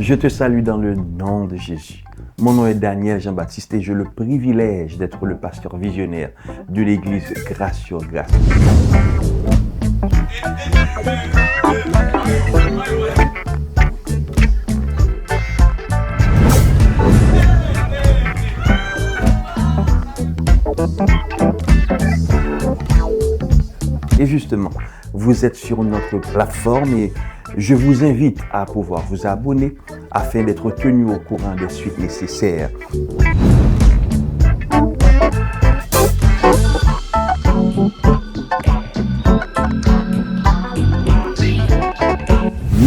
Je te salue dans le nom de Jésus. Mon nom est Daniel Jean-Baptiste et j'ai le privilège d'être le pasteur visionnaire de l'église Grâce sur Grâce. Et justement, vous êtes sur notre plateforme et je vous invite à pouvoir vous abonner afin d'être tenu au courant des suites nécessaires.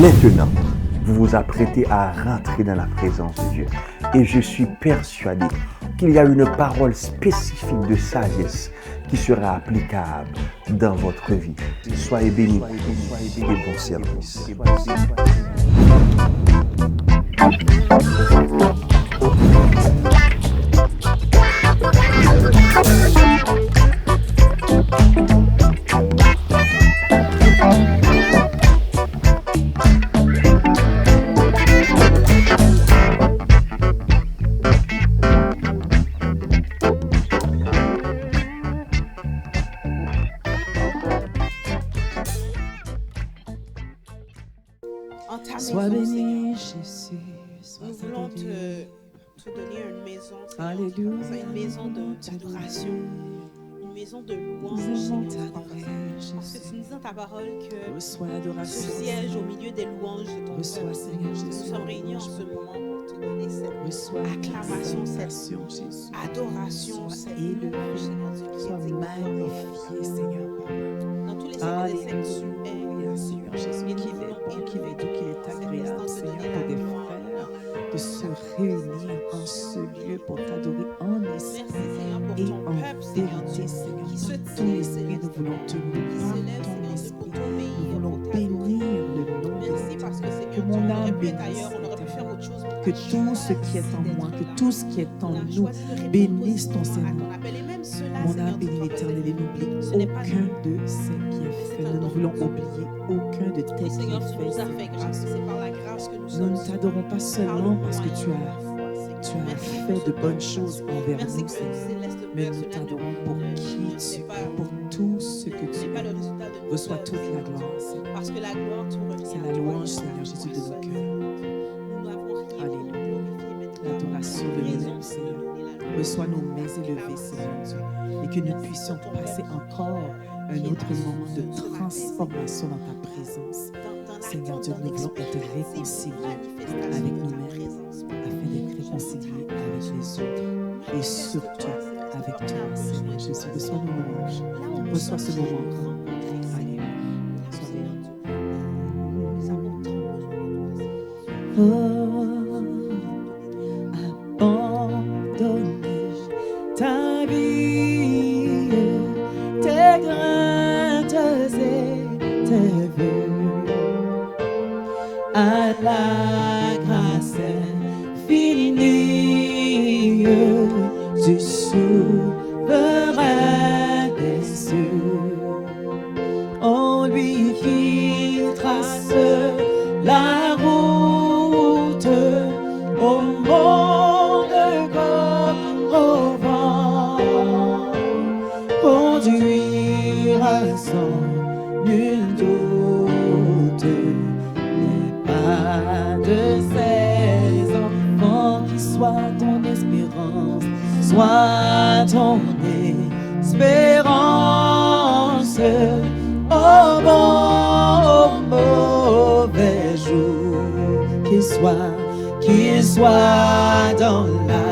Maintenant, vous vous apprêtez à rentrer dans la présence de Dieu. Et je suis persuadé qu'il y a une parole spécifique de sagesse qui sera applicable dans votre vie. Soyez bénis et bon service. Sois béni, Jésus. Nous voulons te donner une maison, Seigneur. Alléluia. Une maison d'adoration, une maison de louange, Nous Seigneur. t'adorer, Parce que Jésus. tu nous dis dans ta parole que Reçois tu l'adoration. sièges au milieu des louanges de ton Reçois, peuple. Seigneur Nous Jésus. sommes réunis en ce moment pour te donner cette Reçois acclamation, cette l'adoration, Jésus. adoration, Sois cette élevé. louange, Seigneur Dieu, qui Sois est digne de ton nom. magnifié, Seigneur. Dans tous les secrets des secrets, tu es. Alléluia, Seigneur Jésus. Et Qu'il nous est voulons bon, qu'il est doux, qu'il est agréable, Seigneur, pour des frères de se réunir en ce lieu pour t'adorer en Merci, esprit Seigneur, pour et ton en peuple, Seigneur vérité, Dieu, Seigneur. qui se Ton tient, esprit, Seigneur, nous voulons te qui louer se par lève, ton Seigneur, esprit. pour Nous t'obéir, voulons pour t'adorer. bénir le nom de Merci parce que, que Seigneur, mon on aurait âme pu être bénisse ailleurs, on aurait pu faire autre chose. que tout ce qui est en moi, que tout ce qui est en nous bénisse ton Seigneur. Mon âme bénit l'Éternel et n'oublie aucun de ses bienfaits. Nous ne voulons oublier aucun de tes Seigneur, tu nous as bienfaits. fait grâce. C'est par la grâce que nous Nous sommes. ne t'adorons pas seulement parce que tu as fait de bonnes choses envers Merci nous, que Seigneur, le céleste mais Père nous cela t'adorons pour qui tu es, pour tout ce que tu pas le es. résultat de nos Reçois œuvres, toute la gloire, Seigneur. parce que la gloire te revient. C'est à la toi, louange, et Seigneur à Jésus, toi de nos seul. cœurs. Nous n'avons rien pour nous Alléluia. glorifier, mais toi, L'adoration de raison nous-mêmes, de Seigneur. nous donner la louange. Reçois nos mains élevées, Seigneur Dieu, et que nous puissions passer encore un autre moment de transformation dans ta présence. Dans Seigneur l'attente Dieu, d'un nous voulons être expérience, réconciliés manifestation avec de ta nous-mêmes, présence. afin d'être réconciliés avec les autres et surtout avec toi, Seigneur Jésus. Reçois nos louanges. Là où nous Reçois ce sommes moment rencontrés, encore. Seigneur. Alléluia. Sois Seigneur béni. Dieu, nous avons tant besoin de toi, Abandonner ta vie, tes craintes et tes vœux à la grâce infinie du souverain des cieux. On lui qui trace la route au monde comme au vent, conduira sans nul doute les pas de ses enfants, qui soit ton espérance, soit ton espérance, au bon, au mauvais jour, qu'il soit dans la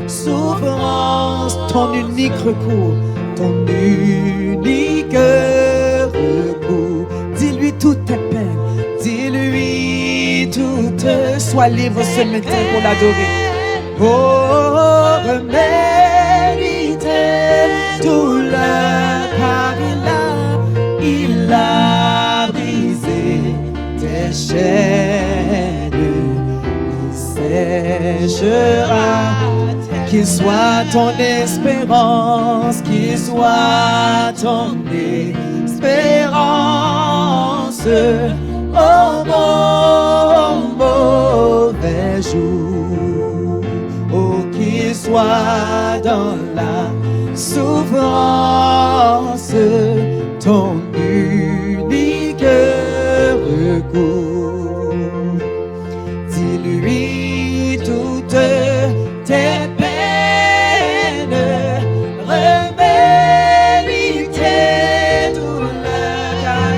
souffrance, ton unique recours, ton unique recours. Dis-lui toutes tes peines, dis-lui toutes, sois libre ce matin pour l'adorer. Oh, mériter douleur, car il a brisé tes chaînes, il séchera. Qu'il soit ton espérance, qu'il soit ton espérance, au bon, mauvais jour. Oh, qu'il soit dans la souffrance, ton unique recours. Dis-lui toutes tes peines, remets-lui tes douleurs, car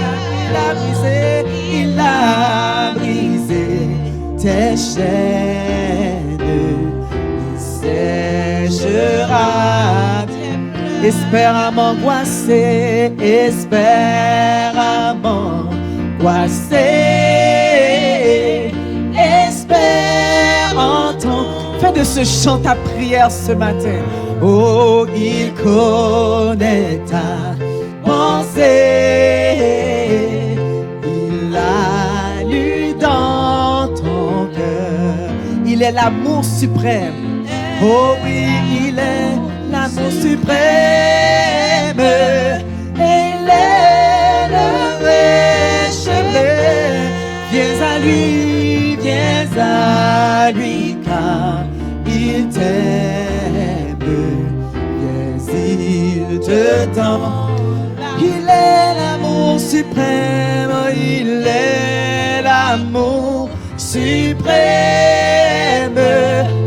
il a brisé tes chaînes, il séchera. Espère à m'angoisser, espère à m'angoisser, espère entendre. Fais de ce chant ta prière ce matin. Oh, il connaît ta pensée, il a lu dans ton cœur. Il est l'amour suprême. Oh oui, il est l'amour suprême. Il est le vrai chemin. Viens à lui, car il t'aime. Viens, il te tend. Il est l'amour suprême. Il est l'amour suprême.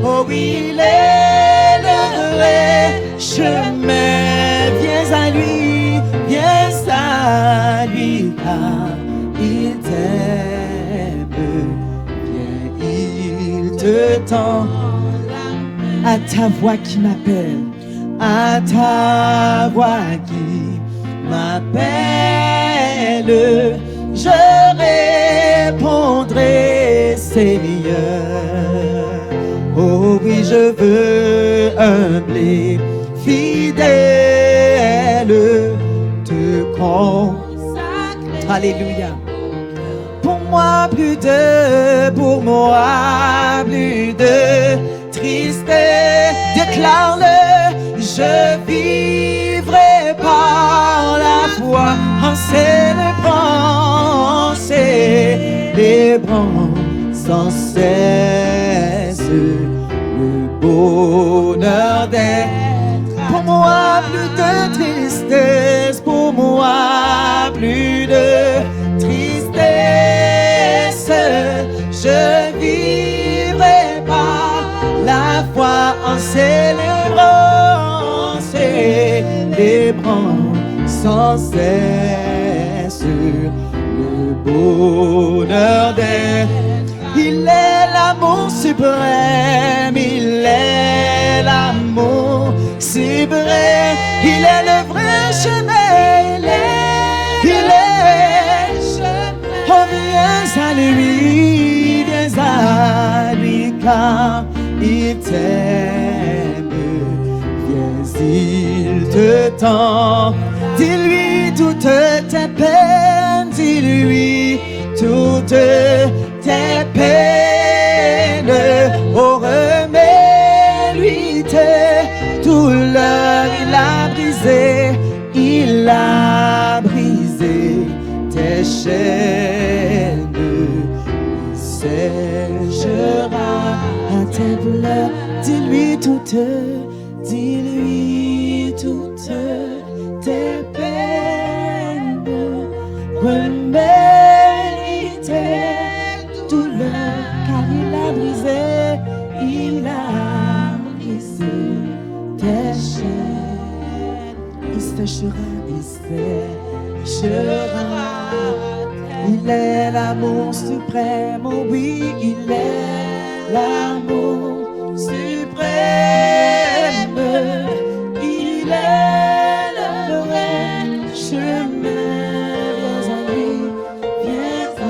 Oh oui, il est le vrai chemin. Viens à lui, car il t'aime. Viens, il te tend. À ta voix qui m'appelle, à ta voix qui m'appelle, je répondrai, Seigneur. Oh oui, je veux humble et fidèle te consacrer. Alléluia. Pour moi plus de tristesse. Déclare-le, je vivrai par la foi en célébrant sans cesse le bonheur d'être. Pour moi plus de tristesse, pour moi plus de tristesse, je vivrai par la foi en célébrant sans cesse le bonheur d'être. Il est l'amour suprême, il est l'amour suprême, il est le vrai chemin, il est oh, viens à lui, car il t'aime. Viens, il te tend. Dis-lui toutes tes peines, dis-lui toutes tes peines. Oh, remets-lui tes douleurs. Il a brisé tes chaînes. Il séchera tes pleurs. Dis-lui toutes tes peines. Remets-lui tes douleurs, car il a brisé tes chaînes. Il séchera. Il est l'amour suprême, oh oui, il est l'amour suprême. Il est le vrai chemin. Viens à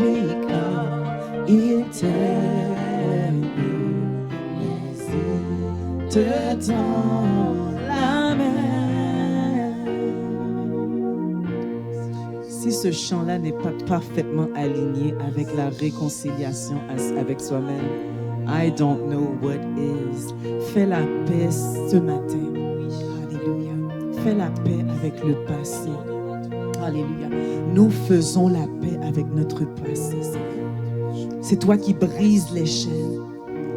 lui, car il t'aime. Il te tend la main. Si ce chant-là n'est pas parfaitement aligné avec la réconciliation avec soi-même, I don't know what is. Fais la paix ce matin. Alléluia. Fais la paix avec le passé. Alléluia. Nous faisons la paix avec notre passé, Seigneur. C'est toi qui brises les chaînes.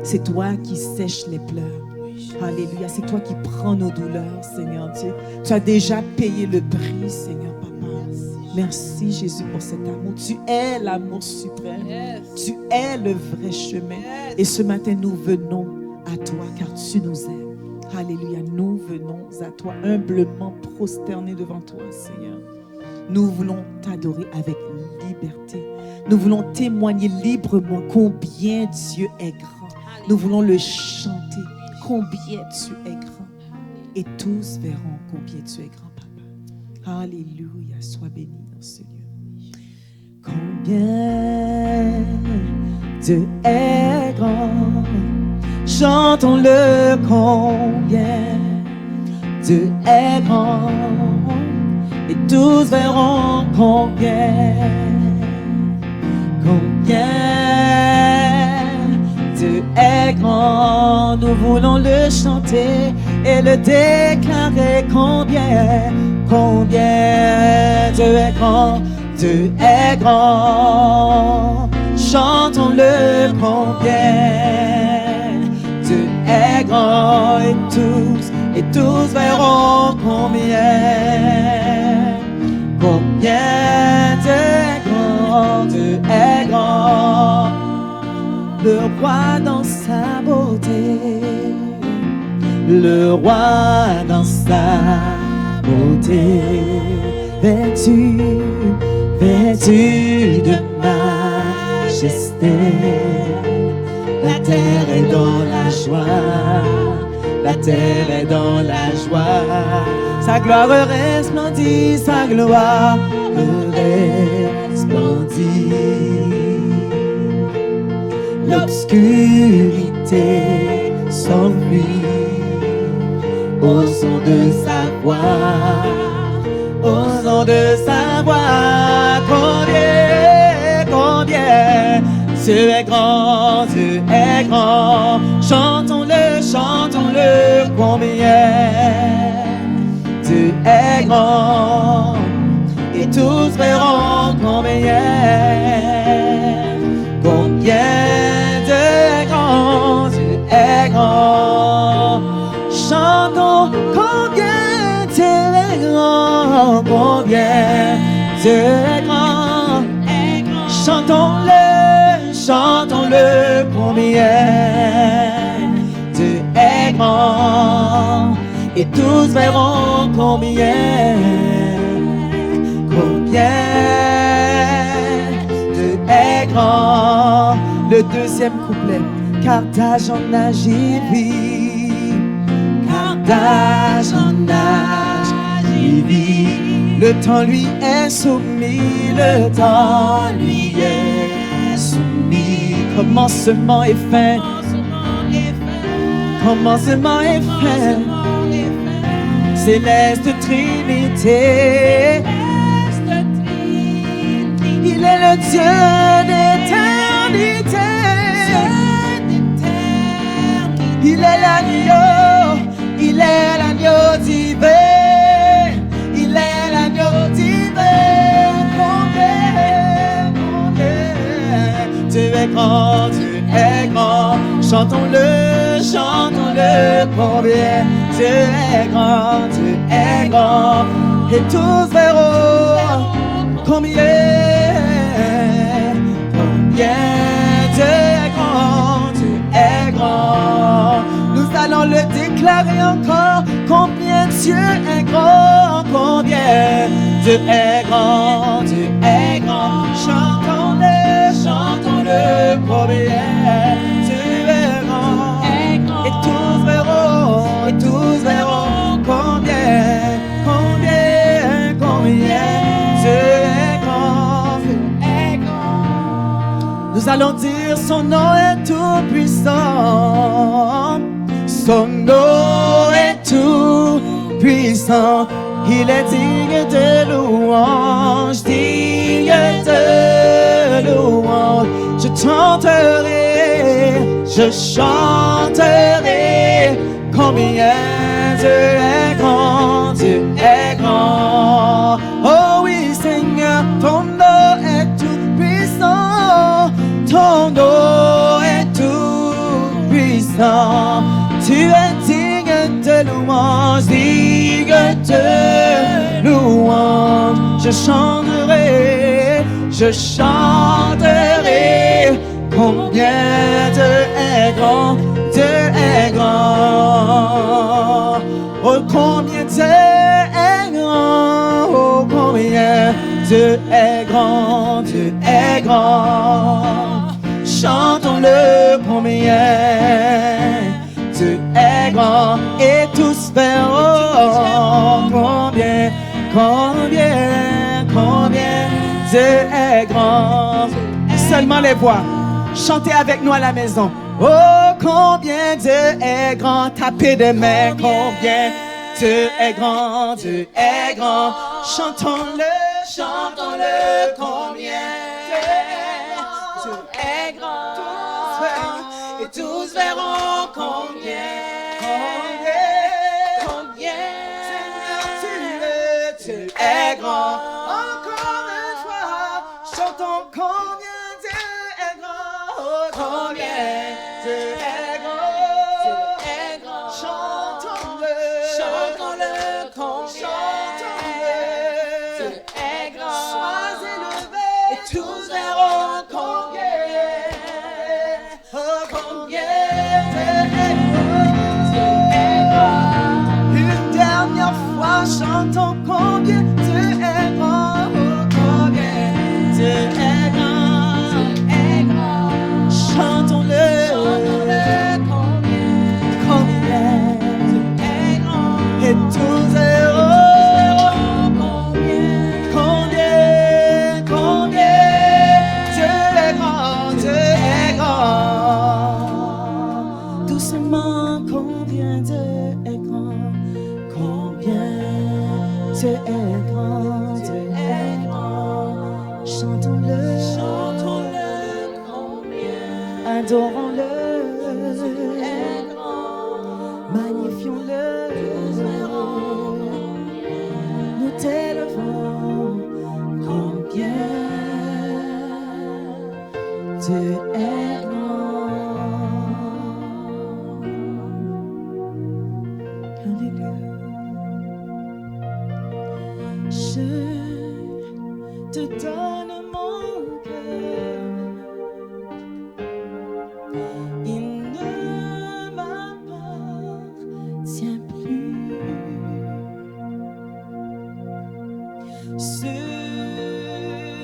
C'est toi qui sèches les pleurs. Alléluia. C'est toi qui prends nos douleurs, Seigneur Dieu. Tu as déjà payé le prix, Seigneur Papa. Merci, Jésus, pour cet amour. Tu es l'amour suprême. Tu es le vrai chemin. Et ce matin, nous venons à toi car tu nous aimes. Alléluia. Nous venons à toi humblement prosternés devant toi, Seigneur. Nous voulons t'adorer avec liberté. Nous voulons témoigner librement combien Dieu est grand. Nous voulons le chanter. Combien tu es grand. Et tous verront combien tu es grand, Papa. Alléluia. Sois béni dans ce lieu. Combien Dieu est grand. Chantons-le combien Dieu est grand. Et tous verront combien Dieu est grand. Nous voulons le chanter et le déclarer combien Dieu est grand. Dieu est grand. Chantons-le combien Dieu est grand. Et tous verront combien Dieu est grand. Dieu est grand. Le roi dans sa beauté, le roi dans sa beauté, vêtu de majesté. La terre est dans la joie, la terre est dans la joie. Sa gloire resplendit, sa gloire resplendit. L'obscurité s'enfuit au son de sa voix, au son de sa voix. Combien Dieu est grand, Dieu est grand. Chantons-le, combien Dieu est grand. Et tous verront combien Dieu est grand, Dieu est grand. Chantons combien Dieu est grand, combien Dieu est grand. Chantons-le, combien Dieu est grand. Et tous verront combien Dieu est grand. Le deuxième couplet. Car d'âge en âge il vit, car d'âge en âge il vit. Le temps lui est soumis, le temps lui est soumis. Commencement et fin, commencement et fin. Céleste Trinité, il est le Dieu d'éternité. Il est l'agneau divin. Il est l'agneau divin. Combien Dieu est grand, Dieu est grand. Chantons-le, combien Dieu est grand, Dieu est grand. Et tous verront combien Dieu est grand, Dieu est grand. Nous allons le déclarer encore, combien Dieu est grand, combien Dieu est grand, Dieu est grand. Chantons-le, combien Dieu est grand. Et tous verront combien Dieu est grand. Nous allons dire son nom est tout puissant. Son nom est tout puissant. Il est digne de louange, digne de louange. Je chanterai combien Dieu est grand, Dieu est grand. Oh oui Seigneur, ton nom est tout puissant, ton nom Non, tu es digne de louange, digne de louange. Je chanterai combien Dieu est grand, Dieu est grand. Oh, combien Dieu est grand, oh, combien Dieu est grand, Dieu est grand. Chantons-le combien Dieu est grand et tous verront combien Dieu est grand. Seulement les voix. Chantez avec nous à la maison. Oh, combien Dieu est grand. Tapez des mains. Combien Dieu est grand. Dieu est grand. Chantons-le combien Dieu est grand. Et tous verront combien tu es grand. Encore une fois, chantons combien Dieu est grand. Oh, combien Dieu est grand. Chantons-le combien Dieu est grand. Sois élevé et tous verront combien. Oh, combien Dieu est grand. Une dernière fois, chantons combien Dieu est grand. Oh, combien Dieu est grand. Chantons-le combien Dieu est grand. Et tous verront combien Dieu est grand, Dieu est grand. Doucement, combien Dieu est grand, combien Dieu est grand, Dieu est grand. Chantons-le combien, adorons-le, magnifions-le, nous t'élevons, combien Dieu est grand. Alléluia. Je te donne mon cœur. Il ne m'appartient plus. Ce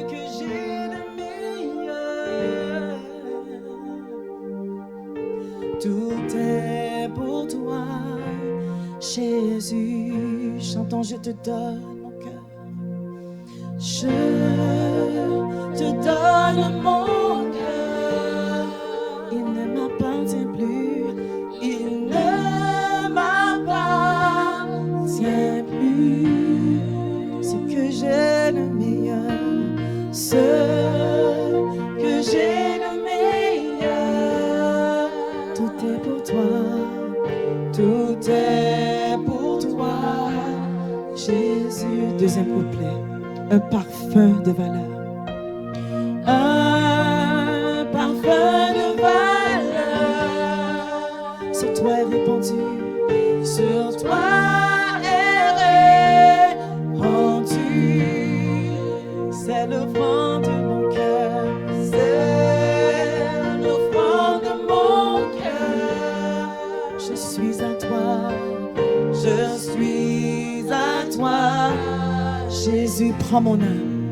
que j'ai de meilleur, tout est pour toi, Jésus. Chantons, je te donne mon cœur. Je te donne mon cœur. Il ne m'appartient plus. Il ne m'appartient plus. Ce que j'ai de meilleur. Ce que j'ai de meilleur. Tout est pour toi. Tout est pour toi, Jésus. Deuxième couplet. Un parfum de valeur. Un parfum de valeur. Sur toi est répandu. Sur toi est répandu. C'est l'offrande de mon cœur. C'est l'offrande de mon cœur. Je suis à toi. Je suis à toi. Jésus, prends mon âme.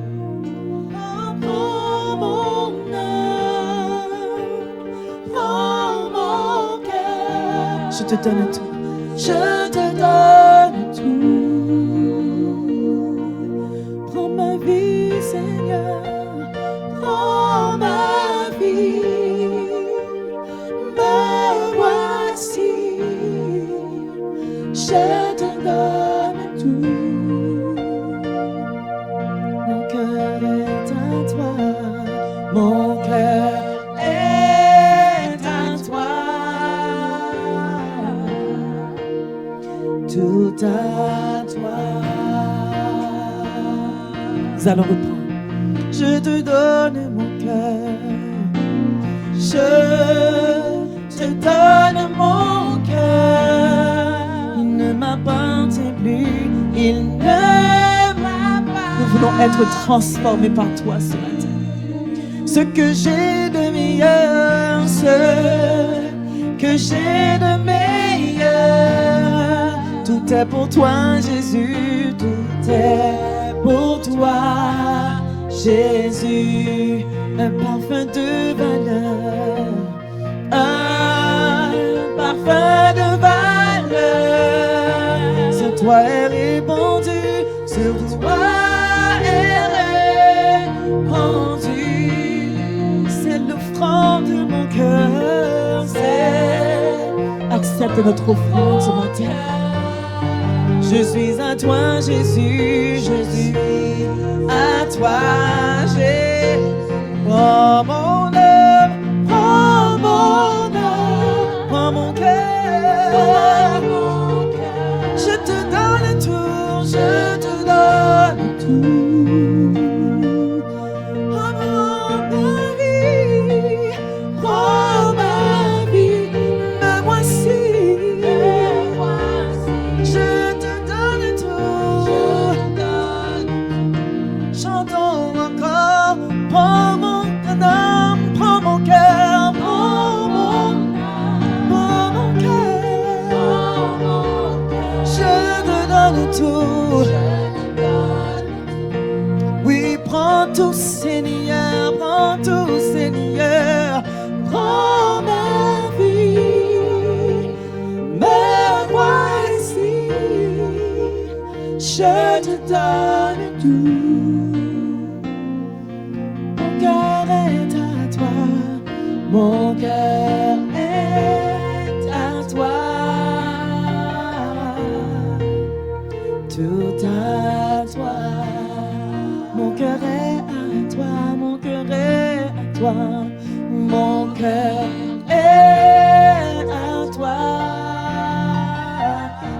Prends mon âme. Prends mon cœur. Je te donne tout. Je te donne tout. Prends ma vie, Seigneur. Prends ma vie. Me voici. Je te donne tout. Mon cœur est à toi. Mon cœur est à toi. Tout à toi. Nous allons reprendre. Je te donne mon cœur. Je te donne mon être transformé par toi ce matin. Ce que j'ai de meilleur, ce que j'ai de meilleur, tout est pour toi, Jésus, tout est pour toi, Jésus, un parfum de valeur, un parfum de valeur, sur toi est répandu, sur toi est répandu, c'est l'offrande de mon cœur, accepte notre offrande ce matin. Je suis à toi, Jésus, je suis à toi, Jésus. Prends mon âme, prends mon âme, prends mon cœur. Je te donne tout, je te donne tout. Prends ma vie, me voici. Je te donne tout. Chantons encore. Prends mon âme, prends mon cœur, prends mon cœur. Je te donne tout. Oui, prends tout, Seigneur, prends tout, Seigneur. Prends ma vie, me voici. Je te donne tout. Mon cœur est à toi, mon cœur est à toi, tout à toi. Mon cœur est à toi, mon cœur est à toi, mon cœur est à toi,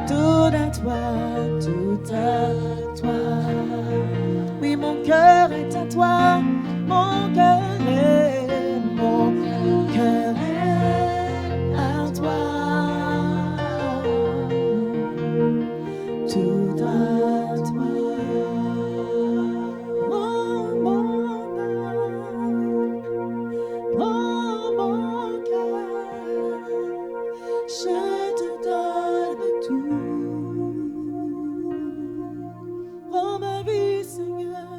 tout à toi, tout à toi. Oui, mon cœur est à toi. Mon cœur est à toi, tout à toi. Prends mon cœur, je te donne tout. Prends ma vie, Seigneur.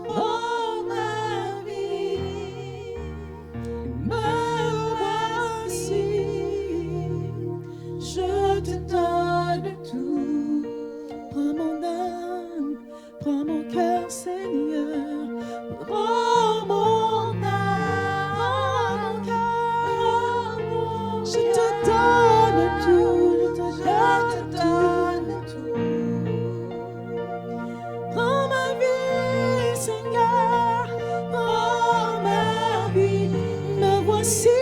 Prends ma vie, me voici. Je te donne tout. Prends mon âme, prends mon cœur, Seigneur. Prends mon âme, mon cœur. Je te donne tout, je te donne tout. Prends ma vie, Seigneur, prends ma vie, me voici.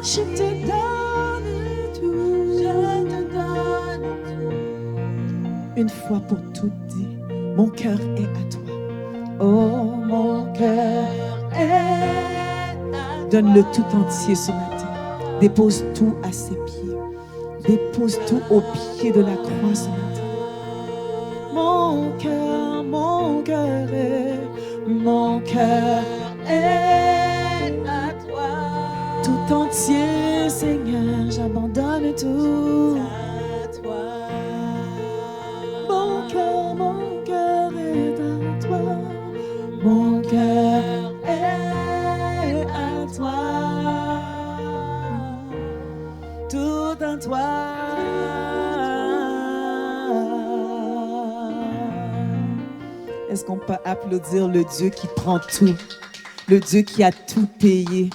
Je te donne tout, je te donne tout. Une fois pour toutes, dis, mon cœur est à toi. Oh, mon cœur est à toi. Donne-le tout entier ce matin. Dépose tout à ses pieds. Dépose tout au pied de la croix ce matin. Mon cœur est à toi. Tout entier, Seigneur, j'abandonne tout. À toi. Mon cœur est à toi. Mon cœur est à toi. Tout à toi. Est-ce qu'on peut applaudir le Dieu qui prend tout, le Dieu qui a tout payé,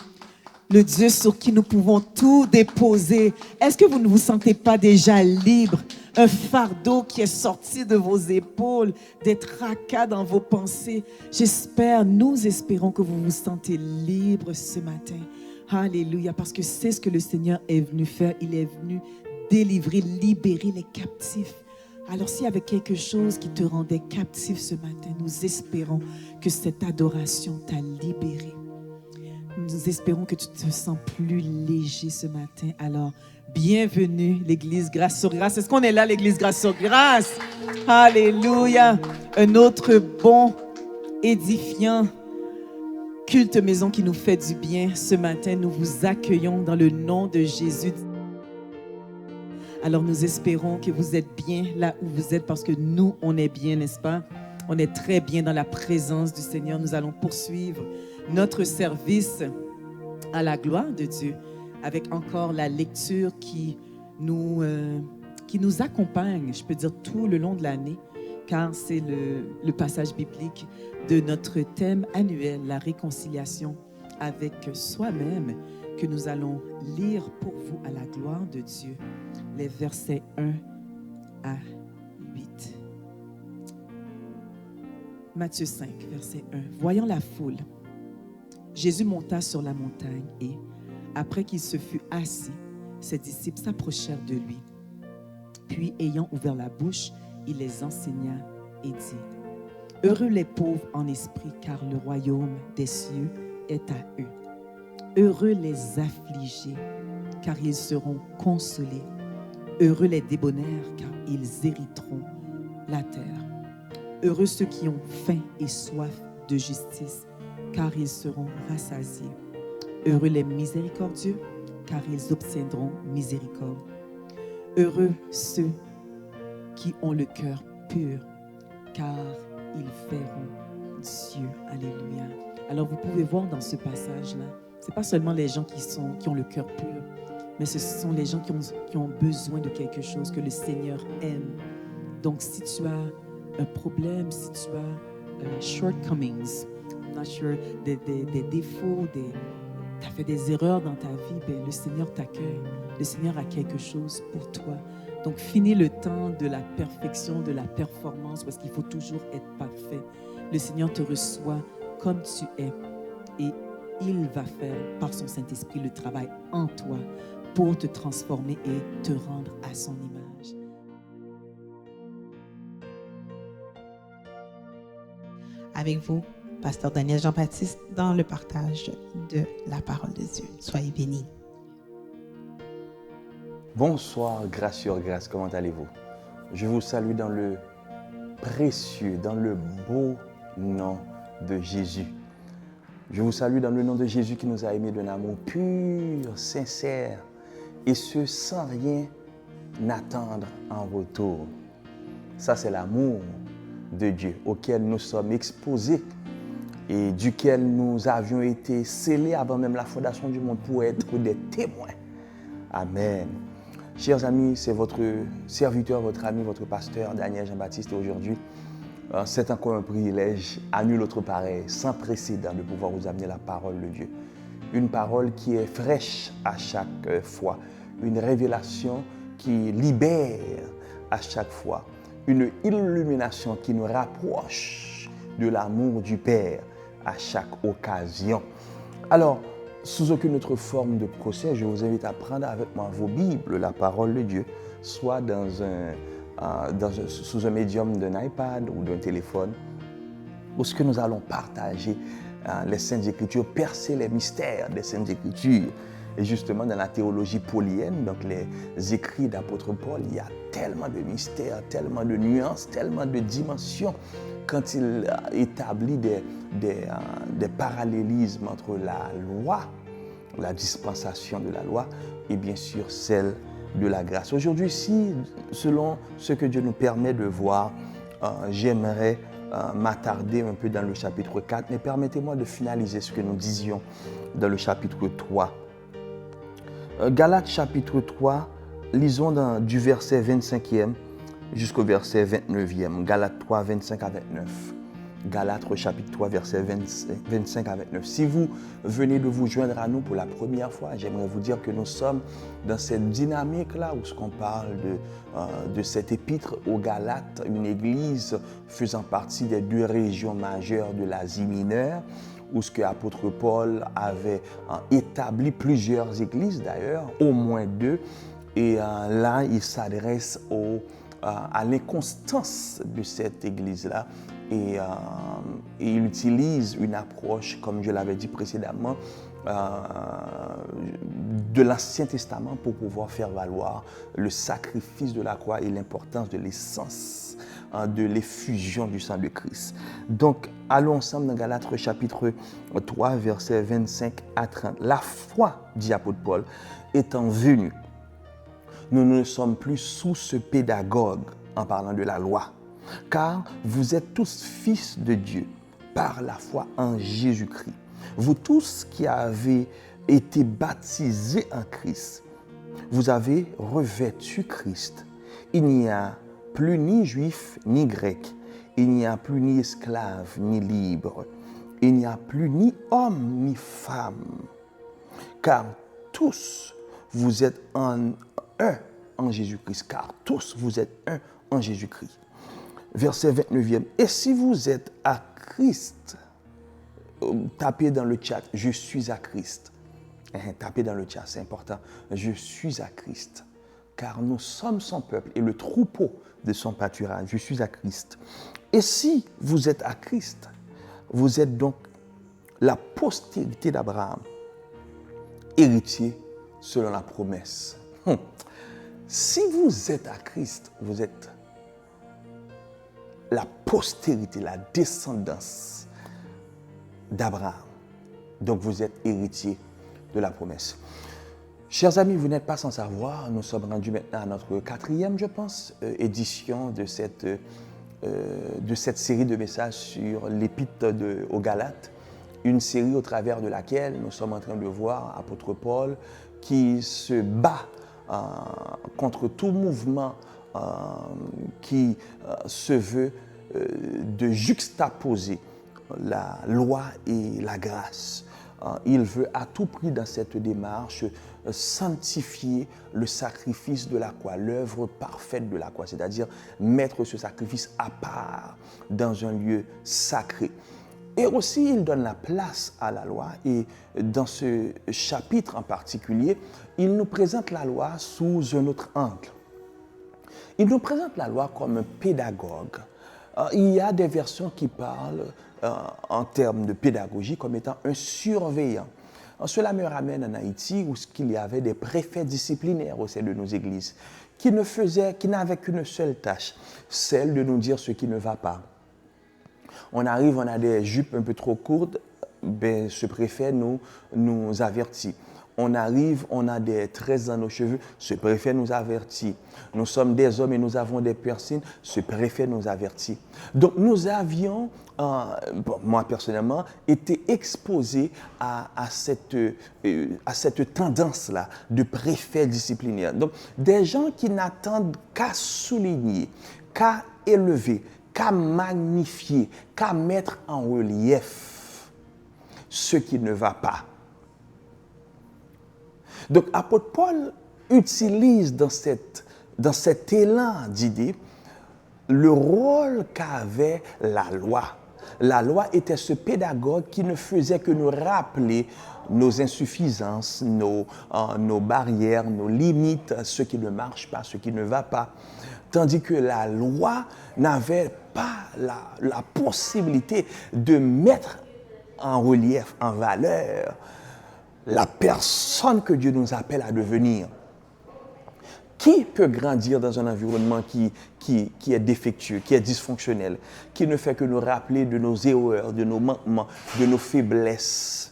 le Dieu sur qui nous pouvons tout déposer? Est-ce que vous ne vous sentez pas déjà libre? Un fardeau qui est sorti de vos épaules, des tracas dans vos pensées. Nous espérons que vous vous sentez libre ce matin. Alléluia, parce que c'est ce que le Seigneur est venu faire. Il est venu délivrer, libérer les captifs. Alors s'il y avait quelque chose qui te rendait captif ce matin, nous espérons que cette adoration t'a libéré. Nous nous espérons que tu te sens plus léger ce matin. Alors, bienvenue, l'Église Grâce sur Grâce. Est-ce qu'on est là, l'Église Grâce sur Grâce? Alléluia! Un autre bon, édifiant culte maison qui nous fait du bien. Ce matin, nous vous accueillons dans le nom de Jésus. Alors, nous espérons que vous êtes bien là où vous êtes parce que nous, on est bien, n'est-ce pas? On est très bien dans la présence du Seigneur. Nous allons poursuivre notre service à la gloire de Dieu avec encore la lecture qui nous accompagne, je peux dire, tout le long de l'année, car c'est le passage biblique de notre thème annuel, la réconciliation avec soi-même, que nous allons lire pour vous à la gloire de Dieu, les versets 1 à 8. Matthieu 5, verset 1. Voyant la foule, Jésus monta sur la montagne et, après qu'il se fut assis, ses disciples s'approchèrent de lui. Puis, ayant ouvert la bouche, il les enseigna et dit, « Heureux les pauvres en esprit, car le royaume des cieux est à eux. Heureux les affligés, car ils seront consolés. Heureux les débonnaires, car ils hériteront la terre. Heureux ceux qui ont faim et soif de justice, car ils seront rassasiés. Heureux les miséricordieux, car ils obtiendront miséricorde. Heureux ceux qui ont le cœur pur, car ils verront Dieu. Alléluia. » Alors vous pouvez voir dans ce passage-là, ce n'est pas seulement les gens qui ont le cœur pur, mais ce sont les gens qui ont besoin de quelque chose que le Seigneur aime. Donc si tu as un problème, si tu as shortcomings, I'm not sure, des défauts, tu as fait des erreurs dans ta vie, ben, le Seigneur t'accueille. Le Seigneur a quelque chose pour toi. Donc, finis le temps de la perfection, de la performance, parce qu'il faut toujours être parfait. Le Seigneur te reçoit comme tu es et il va faire par son Saint-Esprit le travail en toi pour te transformer et te rendre à son image. Avec vous, Pasteur Daniel Jean-Baptiste, dans le partage de la parole de Dieu. Soyez bénis. Bonsoir, grâce sur grâce, comment allez-vous? Je vous salue dans le précieux, dans le beau nom de Jésus. Je vous salue dans le nom de Jésus qui nous a aimés d'un amour pur, sincère, et ce sans rien attendre en retour. Ça, c'est l'amour de Dieu auquel nous sommes exposés et duquel nous avions été scellés avant même la fondation du monde pour être des témoins. Amen. Chers amis, c'est votre serviteur, votre ami, votre pasteur Daniel Jean-Baptiste. Et aujourd'hui, c'est encore un privilège à nul autre pareil, sans précédent, de pouvoir vous amener la parole de Dieu. Une parole qui est fraîche à chaque fois, une révélation qui libère à chaque fois, une illumination qui nous rapproche de l'amour du Père à chaque occasion. Alors, sous aucune autre forme de procès, je vous invite à prendre avec moi vos Bibles, la parole de Dieu, soit sous un médium d'un iPad ou d'un téléphone, où ce que nous allons partager les Saintes Écritures, percer les mystères des Saintes Écritures. Et justement, dans la théologie paulienne, donc les écrits d'apôtre Paul, il y a tellement de mystères, tellement de nuances, tellement de dimensions quand il établit des parallélismes entre la loi, la dispensation de la loi, et bien sûr celle de la grâce. Aujourd'hui, selon ce que Dieu nous permet de voir, j'aimerais m'attarder un peu dans le chapitre 4, mais permettez-moi de finaliser ce que nous disions dans le chapitre 3. Galates chapitre 3, lisons du verset 25e jusqu'au verset 29e. Galates 3, 25 à 29. Galates chapitre 3, verset 25 à 29. Si vous venez de vous joindre à nous pour la première fois, j'aimerais vous dire que nous sommes dans cette dynamique-là où on parle de cette épître aux Galates, une église faisant partie des deux régions majeures de l'Asie mineure, où ce que l'apôtre Paul avait établi plusieurs églises d'ailleurs, au moins deux, et là il s'adresse à l'inconstance de cette église-là et il utilise une approche, comme je l'avais dit précédemment, de l'Ancien Testament pour pouvoir faire valoir le sacrifice de la croix et l'importance de l'essence de l'effusion du sang de Christ. Donc, allons ensemble dans Galates chapitre 3, versets 25 à 30. La foi, dit apôtre Paul, étant venue, nous ne sommes plus sous ce pédagogue en parlant de la loi, car vous êtes tous fils de Dieu par la foi en Jésus-Christ. Vous tous qui avez été baptisés en Christ, vous avez revêtu Christ. Il n'y a plus ni juif ni grec, il n'y a plus ni esclave ni libre, il n'y a plus ni homme ni femme, car tous vous êtes un en Jésus-Christ, car tous vous êtes un en Jésus-Christ. Verset 29e, et si vous êtes à Christ, tapez dans le chat, je suis à Christ. Tapez dans le chat, c'est important. Je suis à Christ, car nous sommes son peuple et le troupeau de son pâturage. Je suis à Christ. Et si vous êtes à Christ, vous êtes donc la postérité d'Abraham, héritier selon la promesse. Si vous êtes à Christ, vous êtes la postérité, la descendance d'Abraham. Donc vous êtes héritier de la promesse. Chers amis, vous n'êtes pas sans savoir, nous sommes rendus maintenant à notre 4e, je pense, édition de cette série de messages sur l'épître aux Galates, une série au travers de laquelle nous sommes en train de voir apôtre Paul qui se bat contre tout mouvement qui se veut de juxtaposer la loi et la grâce. Il veut à tout prix dans cette démarche sanctifier le sacrifice de la croix, l'œuvre parfaite de la croix, c'est-à-dire mettre ce sacrifice à part dans un lieu sacré. Et aussi, il donne la place à la loi et dans ce chapitre en particulier, il nous présente la loi sous un autre angle. Il nous présente la loi comme un pédagogue. Il y a des versions qui parlent en termes de pédagogie comme étant un surveillant. Cela me ramène en Haïti où il y avait des préfets disciplinaires au sein de nos églises qui n'avaient qu'une seule tâche, celle de nous dire ce qui ne va pas. On arrive, on a des jupes un peu trop courtes, ce préfet nous avertit. On arrive, on a des tresses dans nos cheveux, ce préfet nous avertit. Nous sommes des hommes et nous avons des piercings, ce préfet nous avertit. Donc nous avions, moi personnellement, été exposés à cette tendance-là de préfet disciplinaire. Donc des gens qui n'attendent qu'à souligner, qu'à élever, qu'à magnifier, qu'à mettre en relief ce qui ne va pas. Donc, apôtre Paul utilise dans cet élan d'idée le rôle qu'avait la loi. La loi était ce pédagogue qui ne faisait que nous rappeler nos insuffisances, nos barrières, nos limites, ce qui ne marche pas, ce qui ne va pas. Tandis que la loi n'avait pas la possibilité de mettre en relief, en valeur, la personne que Dieu nous appelle à devenir. Qui peut grandir dans un environnement qui est défectueux, qui est dysfonctionnel, qui ne fait que nous rappeler de nos erreurs, de nos manquements, de nos faiblesses?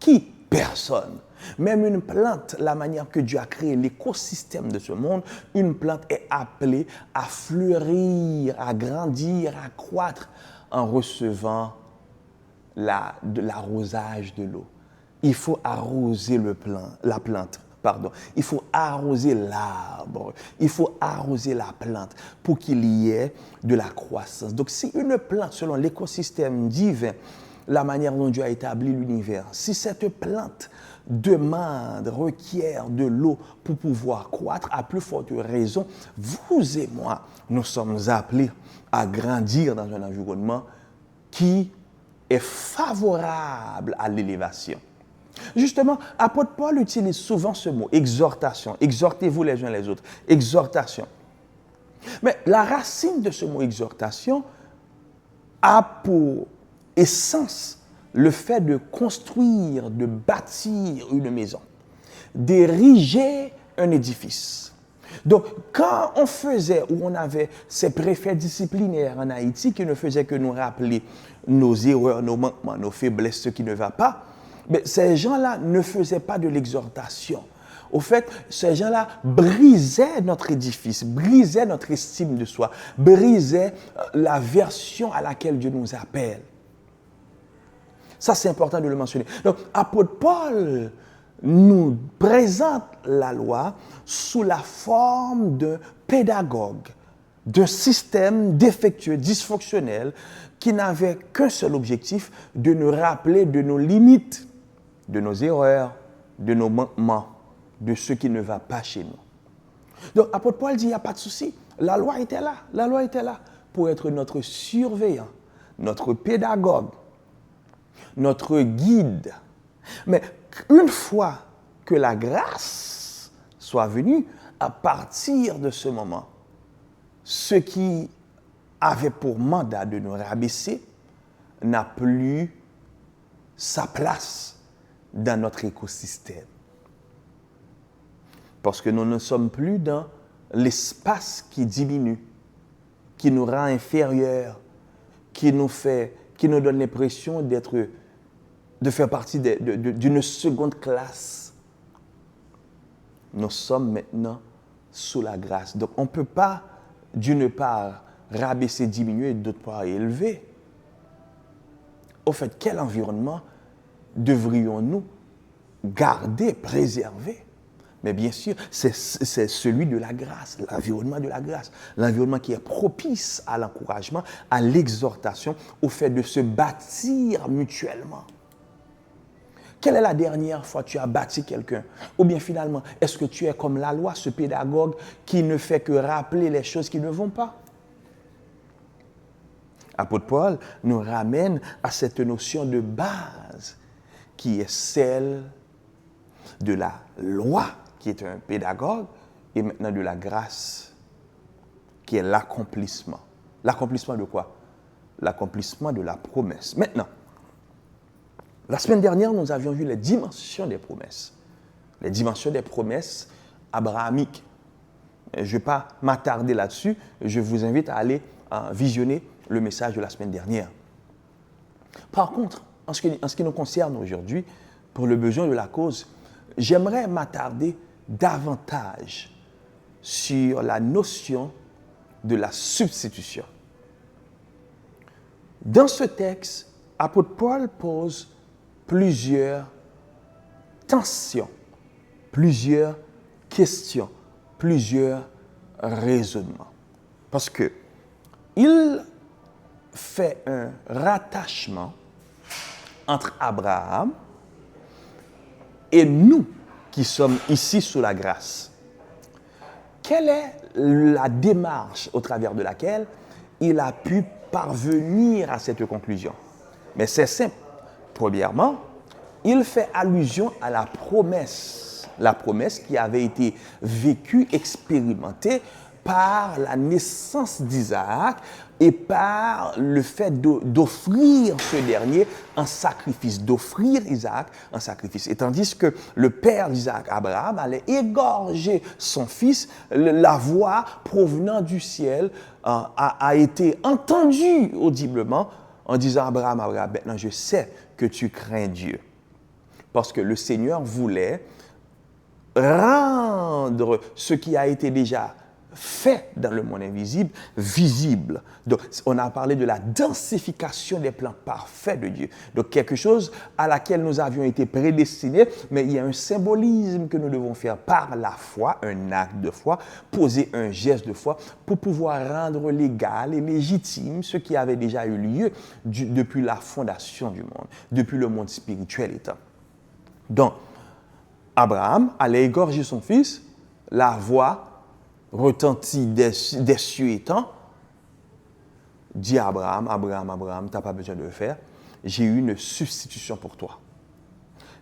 Qui? Personne. Même une plante, la manière que Dieu a créé l'écosystème de ce monde, une plante est appelée à fleurir, à grandir, à croître en recevant l'arrosage de l'eau. Il faut arroser la plante. Il faut arroser l'arbre, il faut arroser la plante pour qu'il y ait de la croissance. Donc si une plante, selon l'écosystème divin, la manière dont Dieu a établi l'univers, si cette plante requiert de l'eau pour pouvoir croître, à plus forte raison, vous et moi, nous sommes appelés à grandir dans un environnement qui est favorable à l'élévation. Justement, apôtre Paul utilise souvent ce mot, exhortation. Exhortez-vous les uns les autres. Exhortation. Mais la racine de ce mot exhortation a pour essence le fait de construire, de bâtir une maison, d'ériger un édifice. Donc, quand on faisait, ou on avait ces préfets disciplinaires en Haïti qui ne faisaient que nous rappeler nos erreurs, nos manquements, nos faiblesses, ce qui ne va pas, mais ces gens-là ne faisaient pas de l'exhortation. Au fait, ces gens-là brisaient notre édifice, brisaient notre estime de soi, brisaient la version à laquelle Dieu nous appelle. Ça, c'est important de le mentionner. Donc, apôtre Paul nous présente la loi sous la forme d'un pédagogue, d'un système défectueux, dysfonctionnel, qui n'avait qu'un seul objectif, de nous rappeler de nos limites, de nos erreurs, de nos manquements, de ce qui ne va pas chez nous. Donc, apôtre Paul dit, il n'y a pas de souci. La loi était là pour être notre surveillant, notre pédagogue, notre guide. Mais une fois que la grâce soit venue, à partir de ce moment, ce qui avait pour mandat de nous rabaisser n'a plus sa place dans notre écosystème. Parce que nous ne sommes plus dans l'espace qui diminue, qui nous rend inférieurs, qui nous donne l'impression de faire partie d'une seconde classe. Nous sommes maintenant sous la grâce. Donc on ne peut pas, d'une part, rabaisser, diminuer, et d'autre part, élever. Au fait, quel environnement devrions-nous garder, préserver? Mais bien sûr, c'est celui de la grâce, l'environnement de la grâce, l'environnement qui est propice à l'encouragement, à l'exhortation, au fait de se bâtir mutuellement. Quelle est la dernière fois que tu as bâti quelqu'un? Ou bien finalement, est-ce que tu es comme la loi, ce pédagogue qui ne fait que rappeler les choses qui ne vont pas? Apôtre Paul nous ramène à cette notion de base qui est celle de la loi, qui est un pédagogue, et maintenant de la grâce, qui est l'accomplissement. L'accomplissement de quoi? L'accomplissement de la promesse. Maintenant, la semaine dernière, nous avions vu les dimensions des promesses. Les dimensions des promesses abrahamiques. Je ne vais pas m'attarder là-dessus. Je vous invite à aller visionner le message de la semaine dernière. Par contre, en ce qui nous concerne aujourd'hui, pour le besoin de la cause, j'aimerais m'attarder davantage sur la notion de la substitution. Dans ce texte, apôtre Paul pose plusieurs tensions, plusieurs questions, plusieurs raisonnements. Parce que il fait un rattachement entre Abraham et nous qui sommes ici sous la grâce. Quelle est la démarche au travers de laquelle il a pu parvenir à cette conclusion? Mais c'est simple. Premièrement, il fait allusion à la promesse qui avait été vécue, expérimentée par la naissance d'Isaac et par le fait d'offrir ce dernier en sacrifice, d'offrir Isaac en sacrifice. Et tandis que le père d'Isaac, Abraham, allait égorger son fils, la voix provenant du ciel a été entendue audiblement en disant « Abraham, Abraham, maintenant je sais que tu crains Dieu. » Parce que le Seigneur voulait rendre ce qui a été déjà fait dans le monde invisible, visible. Donc, on a parlé de la densification des plans parfaits de Dieu. Donc, quelque chose à laquelle nous avions été prédestinés, mais il y a un symbolisme que nous devons faire par la foi, un acte de foi, poser un geste de foi pour pouvoir rendre légal et légitime ce qui avait déjà eu lieu depuis la fondation du monde, depuis le monde spirituel étant. Donc, Abraham allait égorger son fils, la voix retentit des cieux étant, dit à Abraham, Abraham, tu n'as pas besoin de le faire, j'ai eu une substitution pour toi.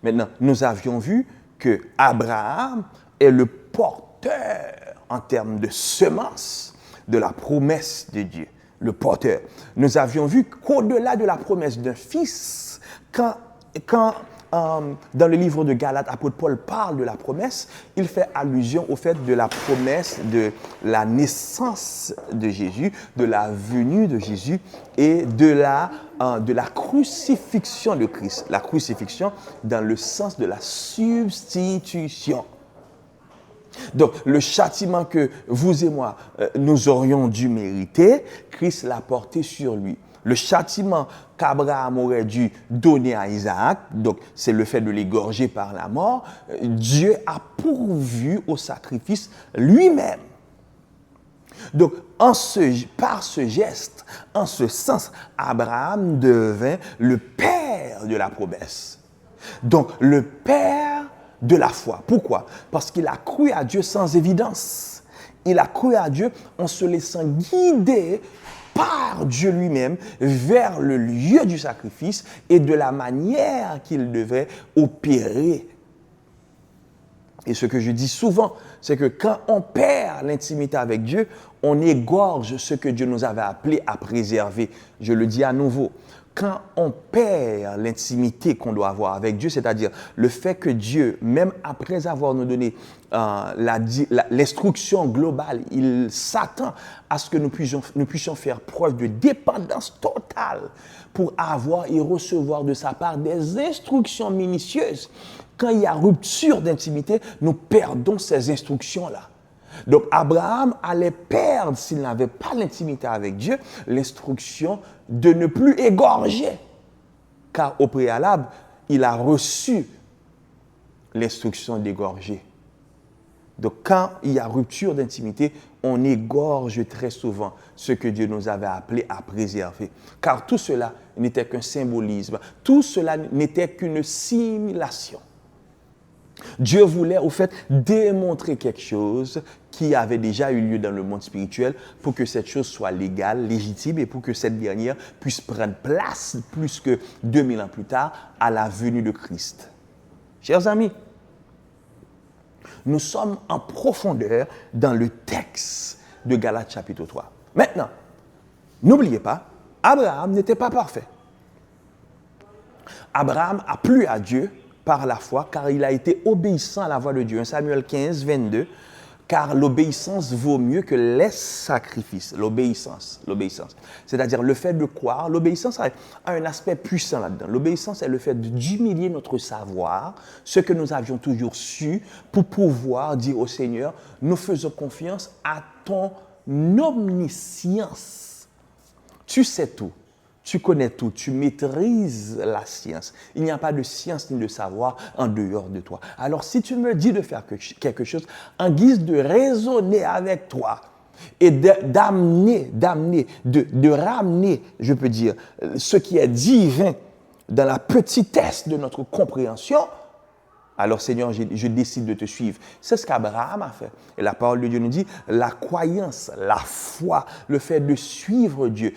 Maintenant, nous avions vu que Abraham est le porteur en termes de semence de la promesse de Dieu. le porteur. Nous avions vu qu'au-delà de la promesse d'un fils, quand dans le livre de Galates, apôtre Paul parle de la promesse, il fait allusion au fait de la promesse de la naissance de Jésus, de la venue de Jésus et de la crucifixion de Christ. La crucifixion dans le sens de la substitution. Donc, le châtiment que vous et moi, nous aurions dû mériter, Christ l'a porté sur lui. Le châtiment qu'Abraham aurait dû donner à Isaac, donc c'est le fait de l'égorger par la mort, Dieu a pourvu au sacrifice lui-même. Donc, par ce geste, en ce sens, Abraham devint le père de la promesse. Donc, le père de la foi. Pourquoi? Parce qu'il a cru à Dieu sans évidence. Il a cru à Dieu en se laissant guider par Dieu lui-même vers le lieu du sacrifice et de la manière qu'il devait opérer. Et ce que je dis souvent, c'est que quand on perd l'intimité avec Dieu, on égorge ce que Dieu nous avait appelé à préserver. Je le dis à nouveau. Quand on perd l'intimité qu'on doit avoir avec Dieu, c'est-à-dire le fait que Dieu, même après avoir nous donné l'instruction globale, il s'attend à ce que nous puissions faire preuve de dépendance totale pour avoir et recevoir de sa part des instructions minutieuses. Quand il y a rupture d'intimité, nous perdons ces instructions-là. Donc, Abraham allait perdre, s'il n'avait pas l'intimité avec Dieu, l'instruction de ne plus égorger. Car au préalable, il a reçu l'instruction d'égorger. Donc, quand il y a rupture d'intimité, on égorge très souvent ce que Dieu nous avait appelé à préserver. Car tout cela n'était qu'un symbolisme. Tout cela n'était qu'une simulation. Dieu voulait, au fait, démontrer quelque chose qui avait déjà eu lieu dans le monde spirituel pour que cette chose soit légale, légitime et pour que cette dernière puisse prendre place plus que 2000 ans plus tard à la venue de Christ. Chers amis, nous sommes en profondeur dans le texte de Galates chapitre 3. Maintenant, n'oubliez pas, Abraham n'était pas parfait. Abraham a plu à Dieu par la foi, car il a été obéissant à la voix de Dieu. 1 Samuel 15, 22, car l'obéissance vaut mieux que les sacrifices. L'obéissance. C'est-à-dire le fait de croire. L'obéissance a un aspect puissant là-dedans. L'obéissance est le fait d'humilier notre savoir, ce que nous avions toujours su, pour pouvoir dire au Seigneur, nous faisons confiance à ton omniscience. Tu sais tout. Tu connais tout, tu maîtrises la science. Il n'y a pas de science ni de savoir en dehors de toi. Alors, si tu me dis de faire quelque chose en guise de raisonner avec toi et de ramener, je peux dire, ce qui est divin dans la petitesse de notre compréhension, alors Seigneur, je décide de te suivre. C'est ce qu'Abraham a fait. Et la parole de Dieu nous dit, la croyance, la foi, le fait de suivre Dieu,